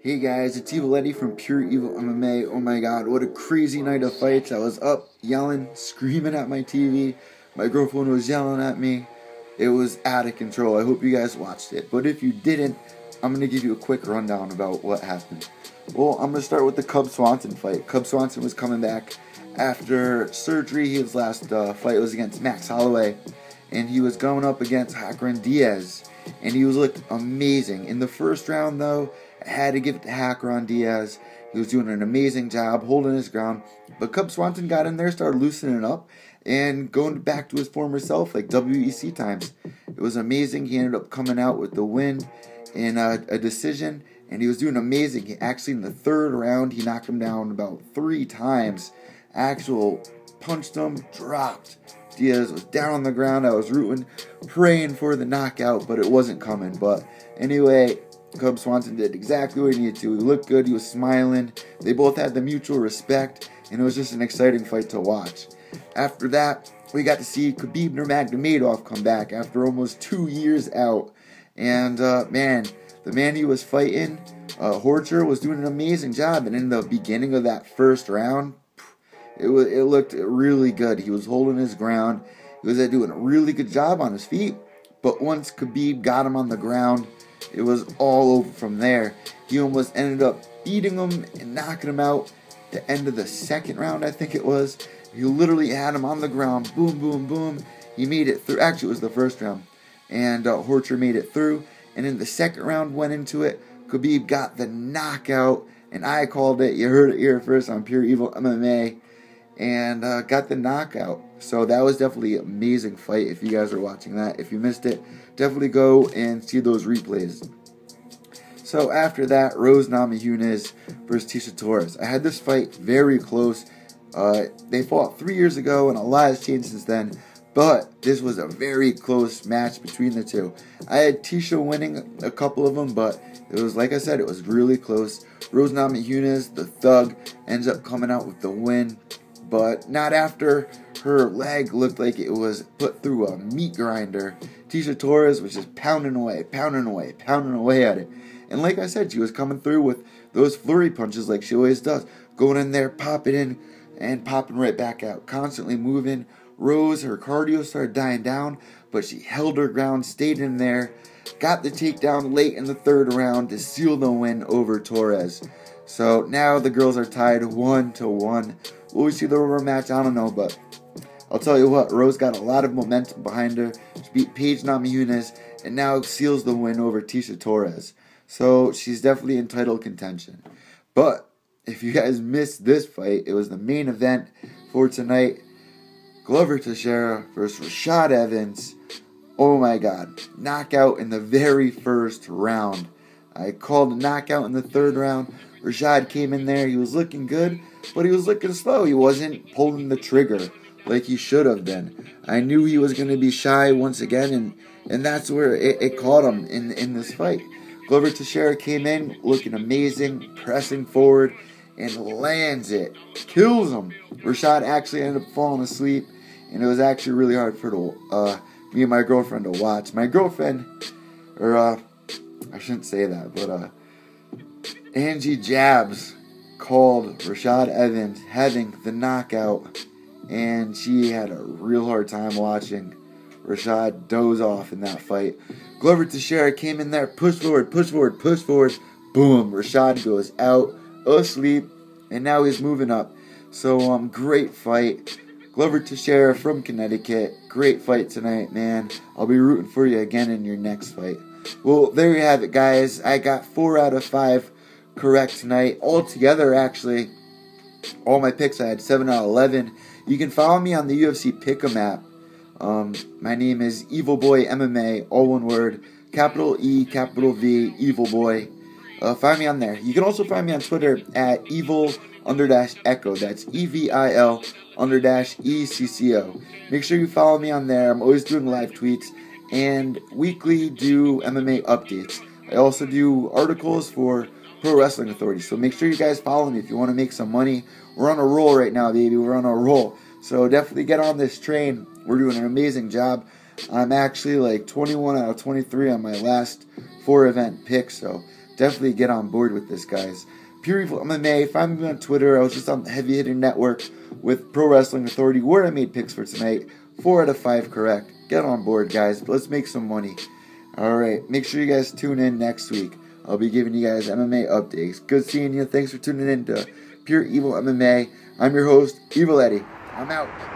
Hey guys, it's Evil Eddie from Pure Evil MMA. Oh my god, what a crazy night of fights. I was up yelling, screaming at my TV. My girlfriend was yelling at me. It was out of control. I hope you guys watched it. But if you didn't, I'm going to give you a quick rundown about what happened. Well, I'm going to start with the Cub Swanson fight. Cub Swanson was coming back after surgery. His last fight was against Max Holloway. And he was going up against Hakron Diaz. And he was looked amazing. In the first round, though, I had to give it to Hakron Diaz. He was doing an amazing job holding his ground. But Cub Swanson got in there, started loosening up, and going back to his former self, like WEC times. It was amazing. He ended up coming out with the win in a decision, and he was doing amazing. He actually, in the third round, he knocked him down about 3 times. Punched him, dropped. Diaz was down on the ground. I was rooting, praying for the knockout, but it wasn't coming. But anyway, Cub Swanson did exactly what he needed to. He looked good. He was smiling. They both had the mutual respect, and it was just an exciting fight to watch. After that, we got to see Khabib Nurmagomedov come back after almost 2 years out. And, man, the man he was fighting, Horcher, was doing an amazing job. And in the beginning of that first round, it looked really good. He was holding his ground. He was doing a really good job on his feet. But once Khabib got him on the ground, it was all over from there. He almost ended up beating him and knocking him out. The end of the second round, I think it was. He literally had him on the ground. Boom, boom, boom. He made it through. Actually, it was the first round. And Horcher made it through. And in the second round, went into it. Khabib got the knockout. And I called it. You heard it here first on Pure Evil MMA. And got the knockout. So that was definitely an amazing fight if you guys are watching that. If you missed it, definitely go and see those replays. So after that, Rose Namajunas versus Tecia Torres. I had this fight very close. They fought 3 years ago, and a lot has changed since then. But this was a very close match between the two. I had Tecia winning a couple of them, but it was, like I said, it was really close. Rose Namajunas, the thug, ends up coming out with the win. But not after her leg looked like it was put through a meat grinder. Tecia Torres was just pounding away at it. And like I said, she was coming through with those flurry punches like she always does. Going in there, popping in, and popping right back out. Constantly moving. Rose, her cardio started dying down, but she held her ground, stayed in there. Got the takedown late in the third round to seal the win over Torres. So now the girls are tied 1-1. Will we see the rematch? I don't know, but I'll tell you what, Rose got a lot of momentum behind her. She beat Paige Namajunas and now seals the win over Tecia Torres. So she's definitely in title contention. But if you guys missed this fight, it was the main event for tonight. Glover Teixeira versus Rashad Evans. Oh my god. Knockout in the very first round. I called a knockout in the third round. Rashad came in there. He was looking good, but he was looking slow. He wasn't pulling the trigger like he should have been. I knew he was going to be shy once again, and that's where it caught him in this fight. Glover Teixeira came in looking amazing, pressing forward, and lands it. Kills him. Rashad actually ended up falling asleep, and it was actually really hard for me and my girlfriend to watch. My girlfriend, I shouldn't say that, but Angie Jabs called Rashad Evans having the knockout, and she had a real hard time watching Rashad doze off in that fight. Glover Teixeira came in there, push forward. Boom, Rashad goes out, asleep, and now he's moving up. So, great fight. Glover Teixeira from Connecticut. Great fight tonight, man. I'll be rooting for you again in your next fight. Well, there you have it, guys. I got 4 out of 5 correct tonight. Altogether, actually, all my picks, I had 7 out of 11. You can follow me on the UFC Pick'em app. My name is Evil Boy MMA, all one word, capital E, capital V, Evil Boy. Find me on there. You can also find me on Twitter at evil_echo. That's EVIL_ECCO. Make sure you follow me on there. I'm always doing live tweets and weekly do MMA updates. I also do articles for Pro Wrestling Authority. So make sure you guys follow me if you want to make some money. We're on a roll right now, baby. We're on a roll. So definitely get on this train. We're doing an amazing job. I'm actually like 21 out of 23 on my last 4 event picks. So definitely get on board with this, guys. Pure Evil MMA. Find me on Twitter. I was just on the Heavy Hitting Network with Pro Wrestling Authority, where I made picks for tonight. 4 out of 5 correct. Get on board, guys. Let's make some money. Alright, make sure you guys tune in next week. I'll be giving you guys MMA updates. Good seeing you. Thanks for tuning in to Pure Evil MMA. I'm your host, Evil Eddie. I'm out.